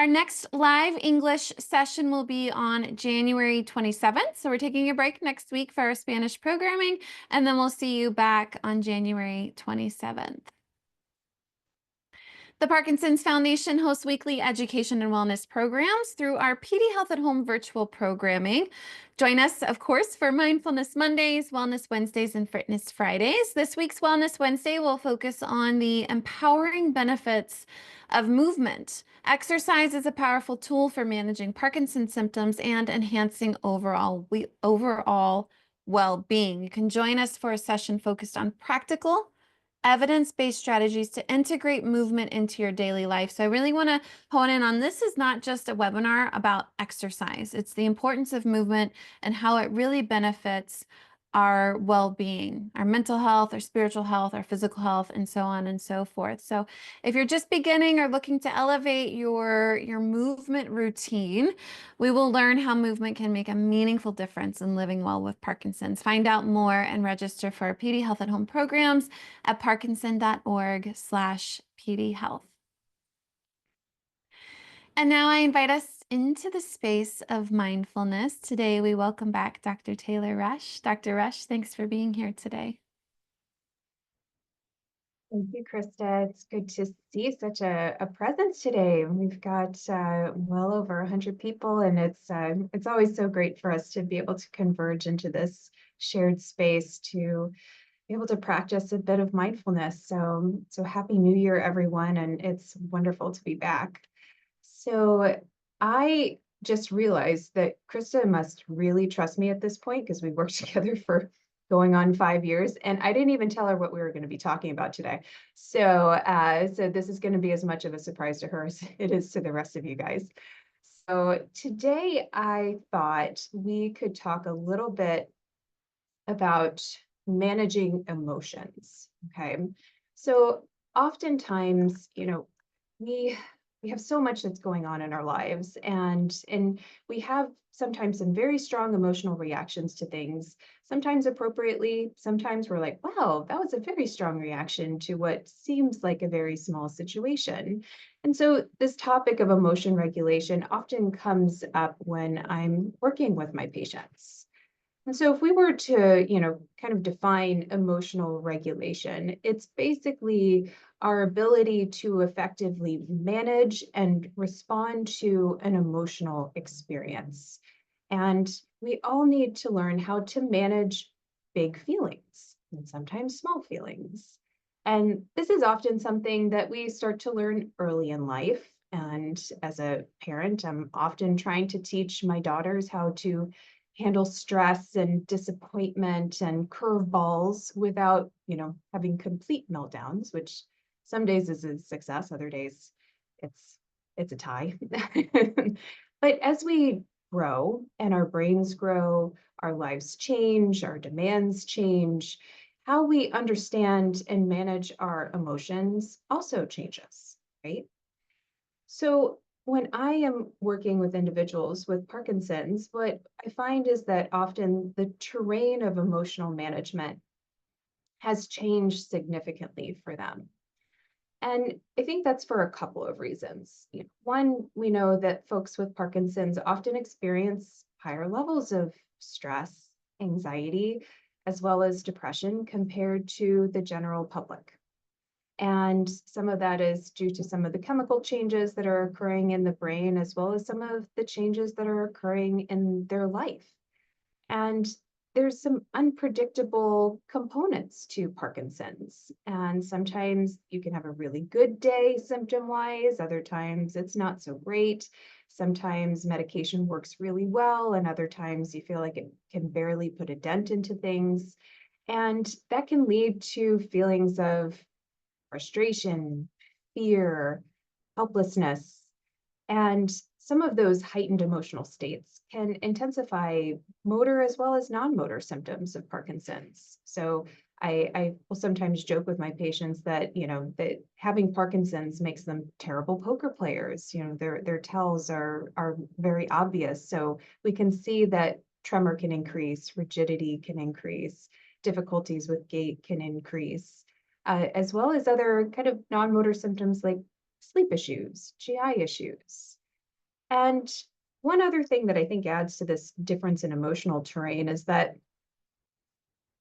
Our next live English session will be on January 27th. So we're taking a break next week for our Spanish programming, and then we'll see you back on January 27th. The Parkinson's Foundation hosts weekly education and wellness programs through our PD Health at Home virtual programming. Join us, of course, for Mindfulness Mondays, Wellness Wednesdays, and Fitness Fridays. This week's Wellness Wednesday will focus on the empowering benefits of movement. Exercise is a powerful tool for managing Parkinson's symptoms and enhancing overall well-being. You can join us for a session focused on practical evidence-based strategies to integrate movement into your daily life. So I really want to hone in on this is not just a webinar about exercise. It's the importance of movement and how it really benefits our well-being, our mental health, our spiritual health, our physical health, and so on and so forth. So if you're just beginning or looking to elevate your movement routine, we will learn how movement can make a meaningful difference in living well with Parkinson's. Find out more and register for our PD Health at Home programs at parkinson.org/pdhealth. And now I invite us into the space of mindfulness. Today, we welcome back Dr. Taylor Rush. Dr. Rush, thanks for being here today. Thank you, Krista. It's good to see such a presence today. We've got well over 100 people, and it's always so great for us to be able to converge into this shared space to be able to practice a bit of mindfulness. So happy New Year, everyone, and it's wonderful to be back. So I just realized that Krista must really trust me at this point because we worked together for going on 5 years, and I didn't even tell her what we were going to be talking about today. So this is going to be as much of a surprise to her as it is to the rest of you guys. So today I thought we could talk a little bit about managing emotions. Okay. So oftentimes, we have so much that's going on in our lives, and we have sometimes some very strong emotional reactions to things, sometimes appropriately, sometimes we're like, wow, that was a very strong reaction to what seems like a very small situation. And so this topic of emotion regulation often comes up when I'm working with my patients. And so if we were to, kind of define emotional regulation, it's basically our ability to effectively manage and respond to an emotional experience. And we all need to learn how to manage big feelings and sometimes small feelings. And this is often something that we start to learn early in life. And as a parent, I'm often trying to teach my daughters how to handle stress and disappointment and curveballs without, having complete meltdowns, which some days is a success, other days it's a tie. But as we grow and our brains grow, our lives change, our demands change, how we understand and manage our emotions also changes, right? So when I am working with individuals with Parkinson's, what I find is that often the terrain of emotional management has changed significantly for them. And I think that's for a couple of reasons. One, we know that folks with Parkinson's often experience higher levels of stress, anxiety, as well as depression compared to the general public. And some of that is due to some of the chemical changes that are occurring in the brain, as well as some of the changes that are occurring in their life. And there's some unpredictable components to Parkinson's. And sometimes you can have a really good day symptom-wise, other times it's not so great. Sometimes medication works really well, and other times you feel like it can barely put a dent into things. And that can lead to feelings of frustration, fear, helplessness, and some of those heightened emotional states can intensify motor as well as non-motor symptoms of Parkinson's. So I will sometimes joke with my patients that, that having Parkinson's makes them terrible poker players. Their tells are very obvious. So we can see that tremor can increase, rigidity can increase, difficulties with gait can increase. As well as other kind of non-motor symptoms like sleep issues, GI issues. And one other thing that I think adds to this difference in emotional terrain is that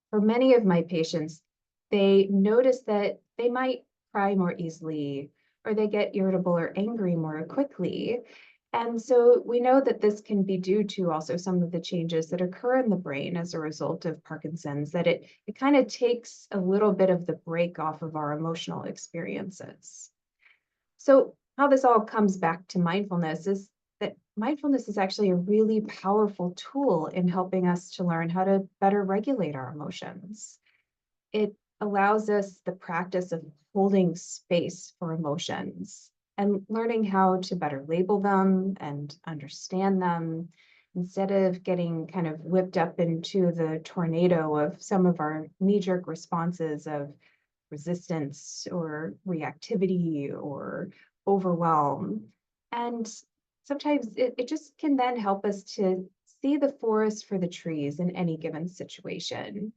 for many of my patients, they notice that they might cry more easily, or they get irritable or angry more quickly. And so we know that this can be due to also some of the changes that occur in the brain as a result of Parkinson's, that it kind of takes a little bit of the break off of our emotional experiences. So, how this all comes back to mindfulness is that mindfulness is actually a really powerful tool in helping us to learn how to better regulate our emotions. It allows us the practice of holding space for emotions and learning how to better label them and understand them instead of getting kind of whipped up into the tornado of some of our knee-jerk responses of resistance or reactivity or overwhelm. And sometimes it just can then help us to see the forest for the trees in any given situation.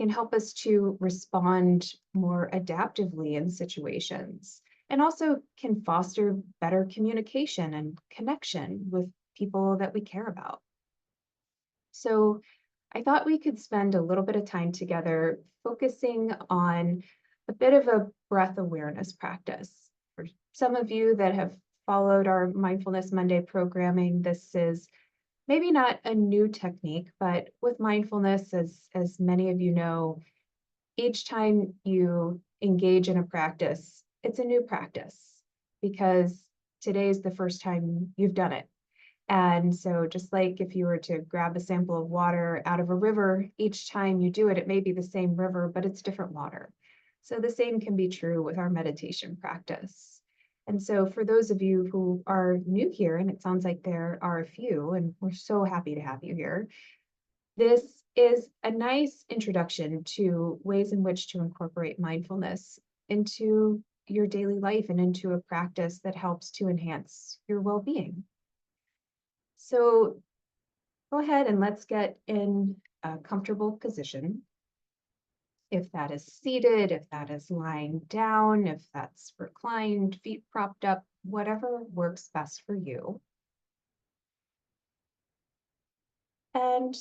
Can help us to respond more adaptively in situations and also can foster better communication and connection with people that we care about. So I thought we could spend a little bit of time together focusing on a bit of a breath awareness practice. For some of you that have followed our Mindfulness Monday programming, this is maybe not a new technique, but with mindfulness, as many of you know, each time you engage in a practice, it's a new practice because today is the first time you've done it. And so just like if you were to grab a sample of water out of a river, each time you do it, it may be the same river, but it's different water. So the same can be true with our meditation practice. And so for those of you who are new here, and it sounds like there are a few, and we're so happy to have you here, this is a nice introduction to ways in which to incorporate mindfulness into your daily life and into a practice that helps to enhance your well-being. So go ahead and let's get in a comfortable position. If that is seated, if that is lying down, if that's reclined, feet propped up, whatever works best for you. And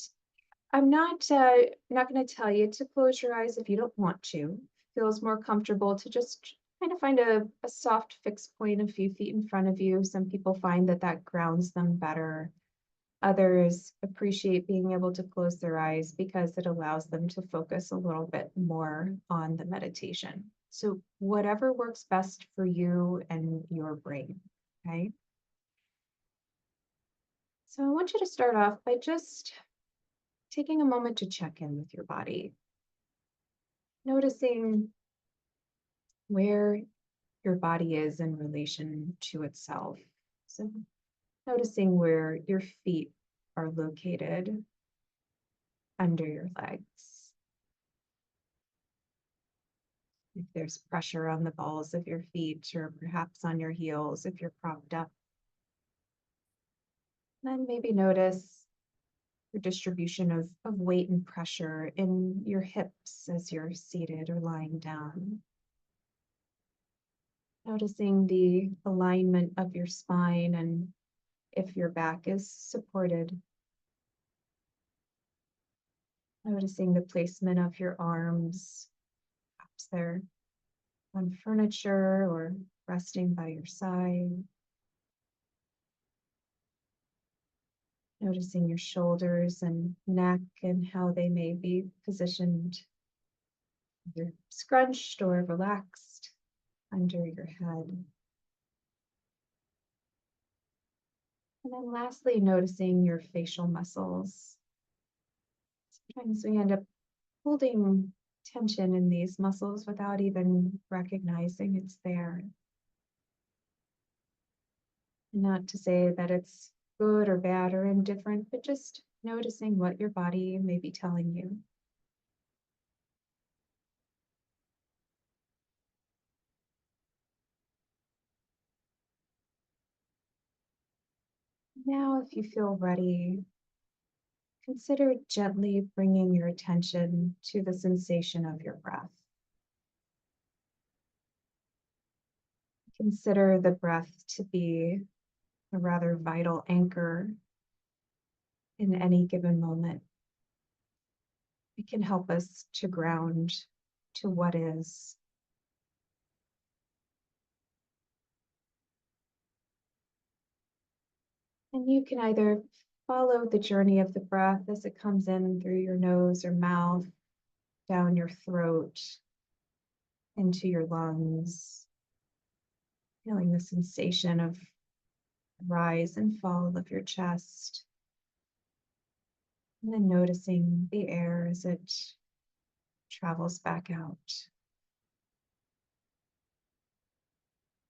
I'm not going to tell you to close your eyes if you don't want to. Feels more comfortable to just kind of find a soft fixed point a few feet in front of you. Some people find that that grounds them better. Others appreciate being able to close their eyes because it allows them to focus a little bit more on the meditation. So whatever works best for you and your brain, okay? So I want you to start off by just taking a moment to check in with your body, noticing where your body is in relation to itself. So noticing where your feet are located under your legs. If there's pressure on the balls of your feet or perhaps on your heels if you're propped up. Then maybe notice the distribution of weight and pressure in your hips as you're seated or lying down. Noticing the alignment of your spine and if your back is supported. Noticing the placement of your arms, perhaps they're on furniture or resting by your side. Noticing your shoulders and neck and how they may be positioned, either scrunched or relaxed under your head. And then lastly, noticing your facial muscles. Sometimes we end up holding tension in these muscles without even recognizing it's there. Not to say that it's good or bad or indifferent, but just noticing what your body may be telling you. Now, if you feel ready, consider gently bringing your attention to the sensation of your breath. Consider the breath to be a rather vital anchor in any given moment. It can help us to ground to what is. And you can either follow the journey of the breath as it comes in through your nose or mouth, down your throat, into your lungs, feeling the sensation of rise and fall of your chest, and then noticing the air as it travels back out.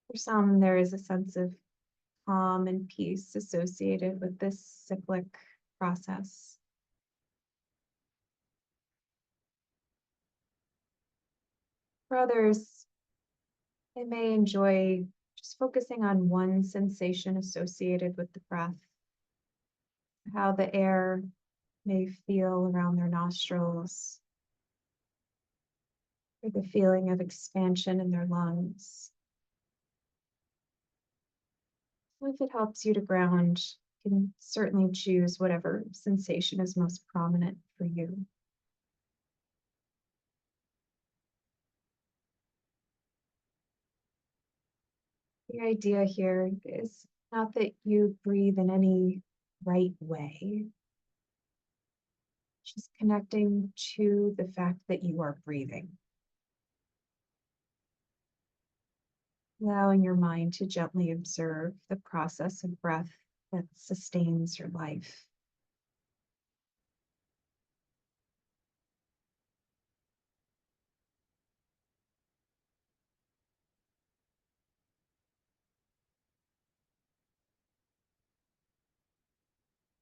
For some, there is a sense of calm and peace associated with this cyclic process. For others, they may enjoy just focusing on one sensation associated with the breath, how the air may feel around their nostrils, or the feeling of expansion in their lungs. So if it helps you to ground, you can certainly choose whatever sensation is most prominent for you. The idea here is not that you breathe in any right way, just connecting to the fact that you are breathing. Allowing your mind to gently observe the process of breath that sustains your life.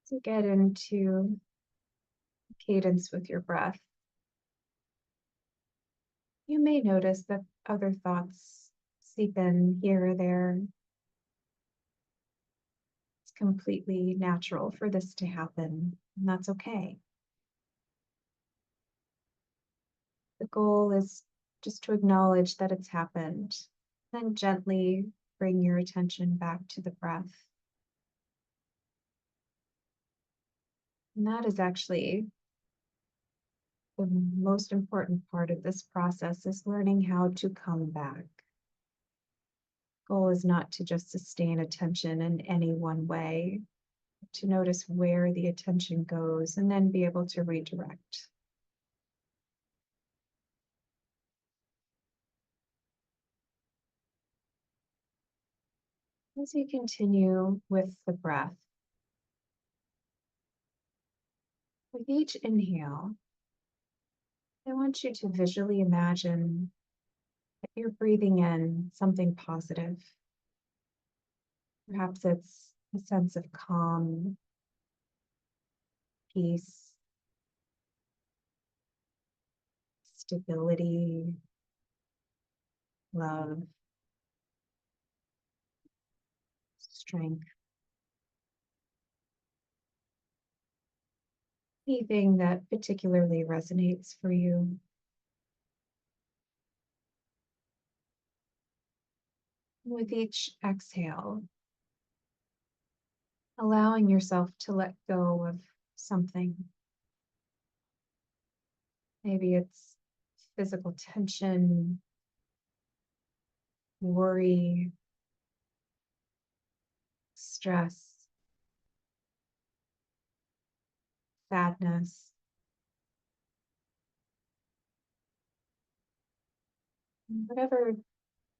To get into cadence with your breath, you may notice that other thoughts seep in here or there. It's completely natural for this to happen, and that's okay. The goal is just to acknowledge that it's happened, then gently bring your attention back to the breath. And that is actually the most important part of this process, is learning how to come back. Goal is not to just sustain attention in any one way, to notice where the attention goes and then be able to redirect. As you continue with the breath, with each inhale, I want you to visually imagine that you're breathing in something positive. Perhaps it's a sense of calm, peace, stability, love, strength. Anything that particularly resonates for you. With each exhale, allowing yourself to let go of something. Maybe it's physical tension, worry, stress, sadness. Whatever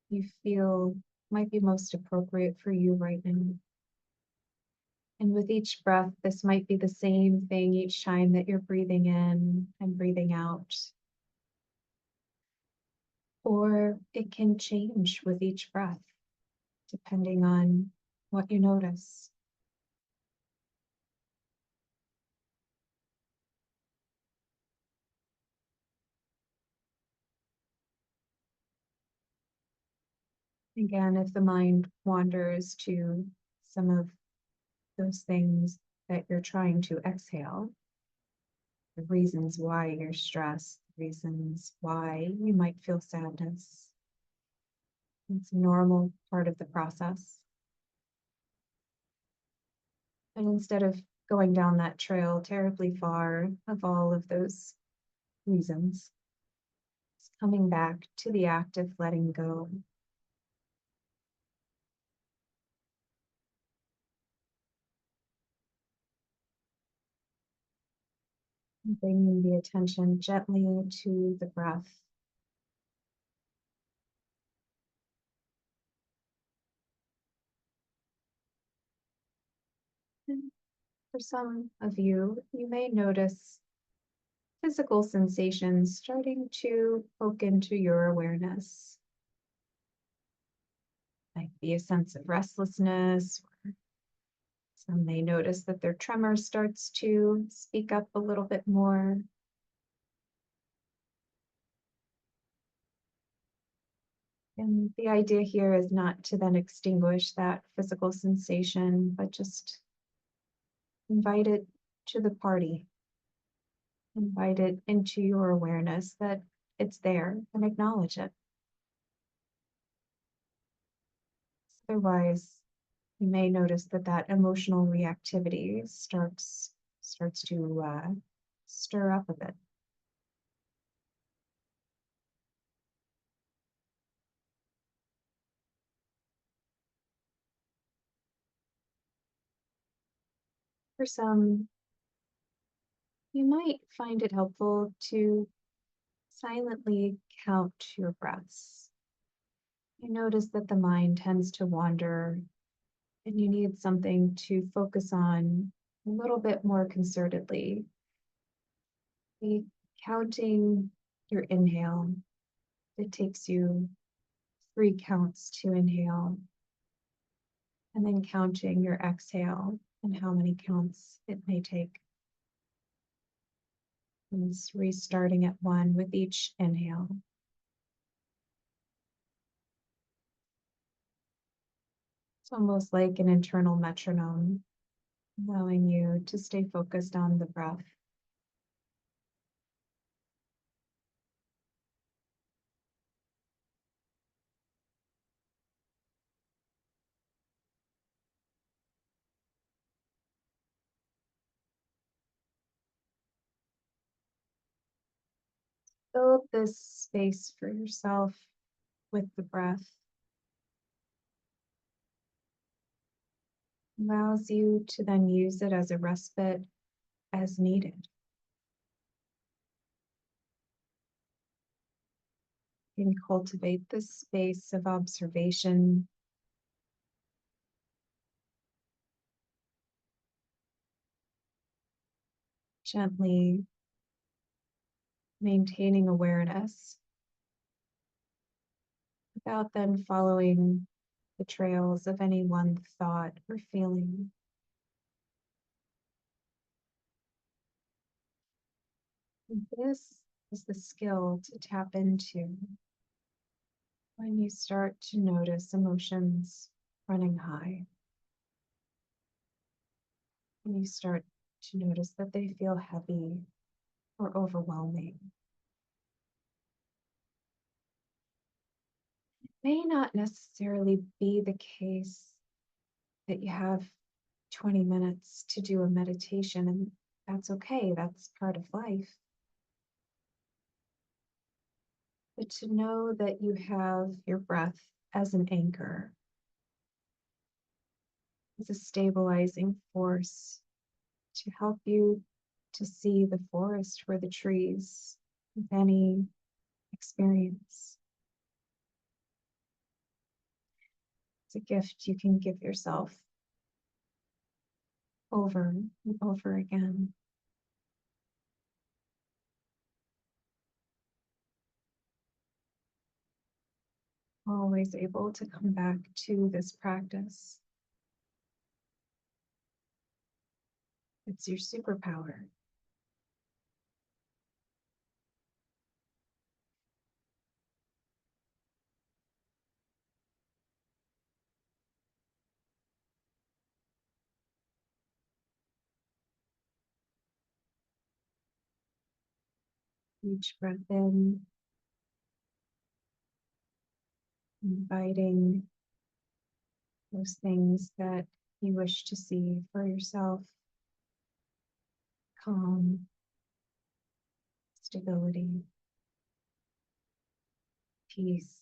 you feel might be most appropriate for you right now. And with each breath, this might be the same thing each time that you're breathing in and breathing out. Or it can change with each breath, depending on what you notice. Again, if the mind wanders to some of those things that you're trying to exhale, the reasons why you're stressed, the reasons why you might feel sadness, it's a normal part of the process. And instead of going down that trail terribly far of all of those reasons, it's coming back to the act of letting go. And bringing the attention gently to the breath. And for some of you, you may notice physical sensations starting to poke into your awareness. Might be a sense of restlessness. Some may notice that their tremor starts to speak up a little bit more. And the idea here is not to then extinguish that physical sensation, but just invite it to the party. Invite it into your awareness that it's there and acknowledge it. Otherwise, you may notice that that emotional reactivity starts to stir up a bit. For some, you might find it helpful to silently count your breaths. You notice that the mind tends to wander and you need something to focus on a little bit more concertedly. Be counting your inhale. It takes you 3 counts to inhale, and then counting your exhale and how many counts it may take. And just restarting at 1 with each inhale. It's almost like an internal metronome, allowing you to stay focused on the breath. Fill this space for yourself with the breath. Allows you to then use it as a respite as needed. You can cultivate this space of observation, gently maintaining awareness without then following the trails of any one thought or feeling. And this is the skill to tap into when you start to notice emotions running high. When you start to notice that they feel heavy or overwhelming. It may not necessarily be the case that you have 20 minutes to do a meditation, and that's okay, that's part of life. But to know that you have your breath as an anchor, as a stabilizing force to help you to see the forest for the trees with any experience. It's a gift you can give yourself over and over again. Always able to come back to this practice. It's your superpower. Each breath in, inviting those things that you wish to see for yourself: calm, stability, peace.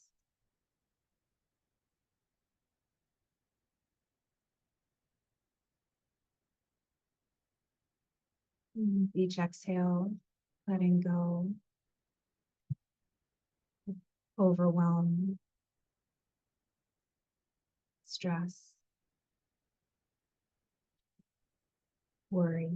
And each exhale, letting go of overwhelm, stress, worry.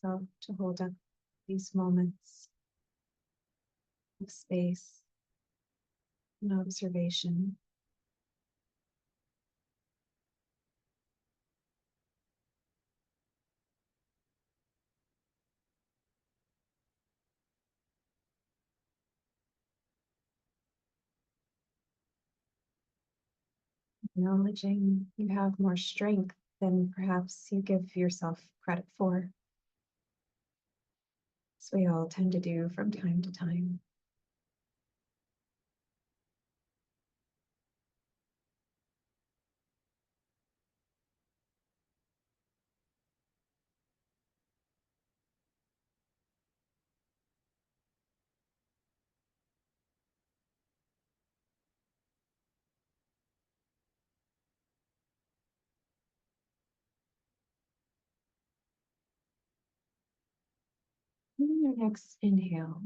Yourself to hold up these moments of space and observation. Acknowledging you have more strength than perhaps you give yourself credit for, as we all tend to do from time to time. On your next inhale,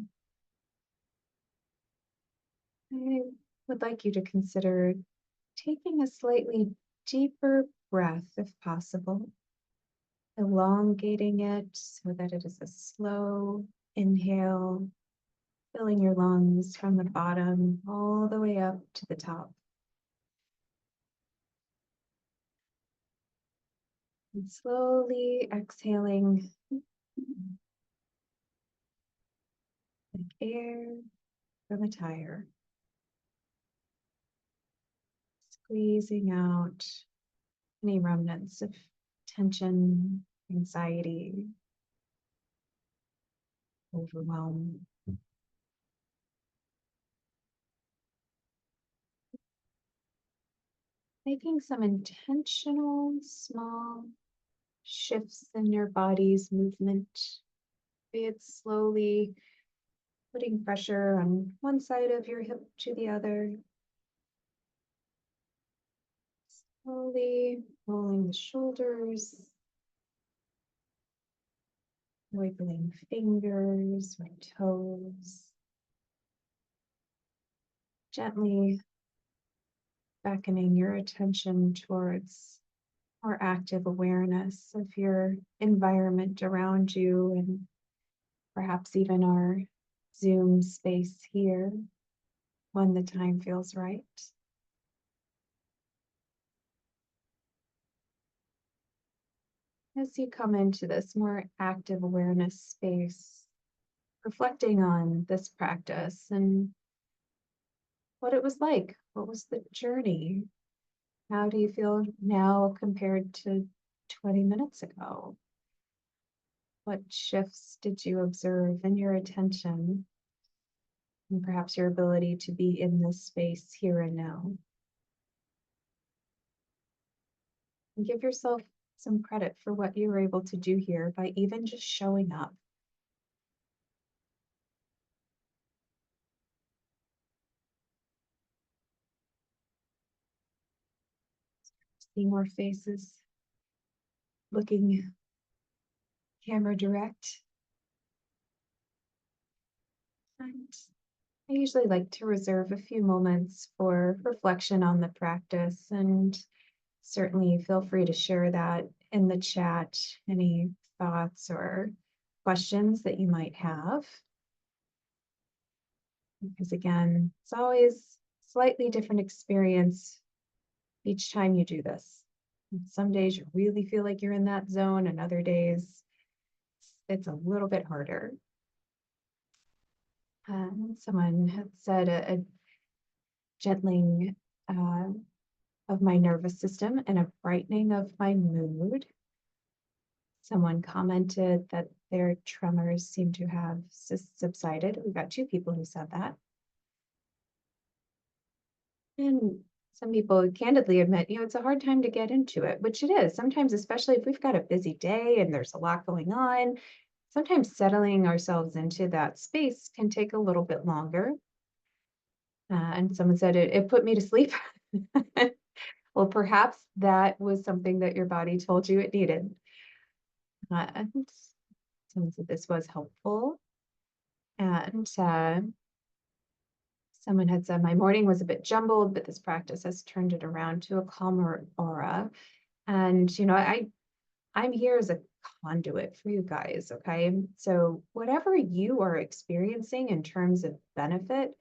I would like you to consider taking a slightly deeper breath if possible, elongating it so that it is a slow inhale, filling your lungs from the bottom all the way up to the top. And slowly exhaling like air from a tire, squeezing out any remnants of tension, anxiety, overwhelm. Making some intentional small shifts in your body's movement, be it slowly putting pressure on one side of your hip to the other, slowly rolling the shoulders, wiggling fingers or toes, gently beckoning your attention towards more active awareness of your environment around you, and perhaps even our Zoom space here when the time feels right. As you come into this more active awareness space, reflecting on this practice and what it was like, what was the journey? How do you feel now compared to 20 minutes ago? What shifts did you observe in your attention and perhaps your ability to be in this space here and now? And give yourself some credit for what you were able to do here by even just showing up. See more faces looking camera direct. And I usually like to reserve a few moments for reflection on the practice, and certainly feel free to share that in the chat, any thoughts or questions that you might have. Because again, it's always slightly different experience each time you do this. Some days you really feel like you're in that zone, and other days it's a little bit harder. Someone had said a gentling uh, of my nervous system and a brightening of my mood. Someone commented that their tremors seem to have subsided. We got two people who said that. And some people candidly admit, it's a hard time to get into it, which it is. Sometimes, especially if we've got a busy day and there's a lot going on, sometimes settling ourselves into that space can take a little bit longer. And someone said it put me to sleep. Well, perhaps that was something that your body told you it needed. And someone said this was helpful. And someone had said my morning was a bit jumbled, but this practice has turned it around to a calmer aura. And I'm here as a conduit for you guys, okay? So whatever you are experiencing in terms of benefit,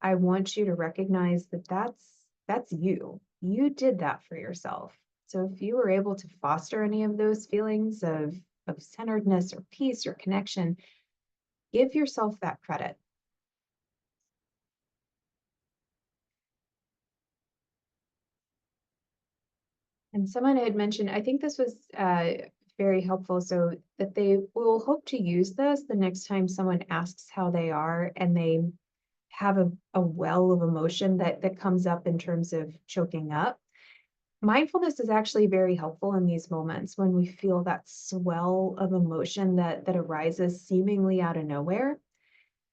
I want you to recognize that that's you. You did that for yourself. So if you were able to foster any of those feelings of centeredness or peace or connection, give yourself that credit. And someone had mentioned, I think this was very helpful, so that they will hope to use this the next time someone asks how they are and they have a well of emotion that comes up in terms of choking up. Mindfulness is actually very helpful in these moments when we feel that swell of emotion that arises seemingly out of nowhere.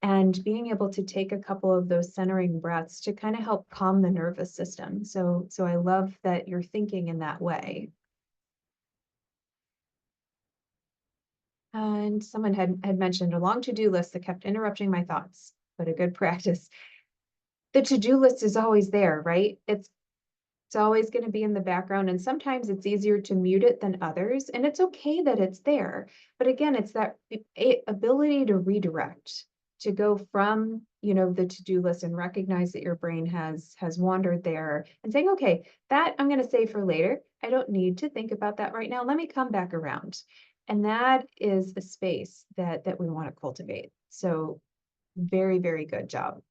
And being able to take a couple of those centering breaths to kind of help calm the nervous system. So I love that you're thinking in that way. And someone had mentioned a long to-do list that kept interrupting my thoughts, but a good practice. The to-do list is always there, right? It's always going to be in the background, and sometimes it's easier to mute it than others, and it's okay that it's there. But again, it's that ability to redirect, to go from, the to-do list and recognize that your brain has wandered there and saying, okay, that I'm going to save for later. I don't need to think about that right now. Let me come back around. And that is a space that we want to cultivate. So very, very good job.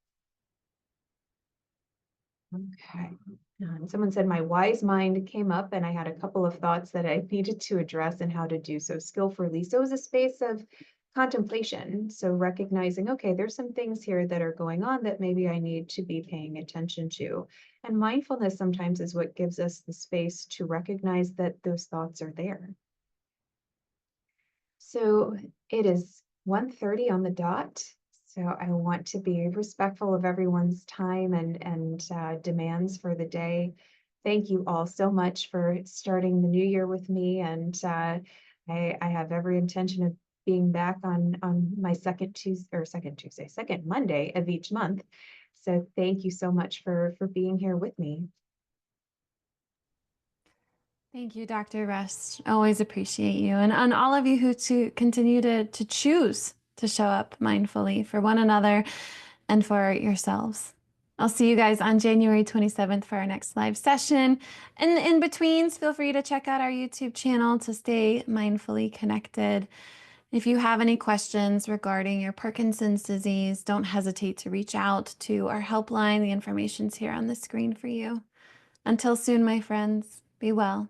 Okay. And someone said my wise mind came up and I had a couple of thoughts that I needed to address and how to do so skillfully. So it was a space of contemplation. So recognizing, okay, there's some things here that are going on that maybe I need to be paying attention to. And mindfulness sometimes is what gives us the space to recognize that those thoughts are there. So it is 1:30 on the dot. So I want to be respectful of everyone's time and demands for the day. Thank you all so much for starting the new year with me. And I have every intention of being back on my second Monday of each month. So thank you so much for being here with me. Thank you, Dr. Rest. Always appreciate you. And all of you who to continue to choose to show up mindfully for one another and for yourselves. I'll see you guys on January 27th for our next live session. And in betweens, feel free to check out our YouTube channel to stay mindfully connected. If you have any questions regarding your Parkinson's disease, don't hesitate to reach out to our helpline. The information's here on the screen for you. Until soon, my friends, be well.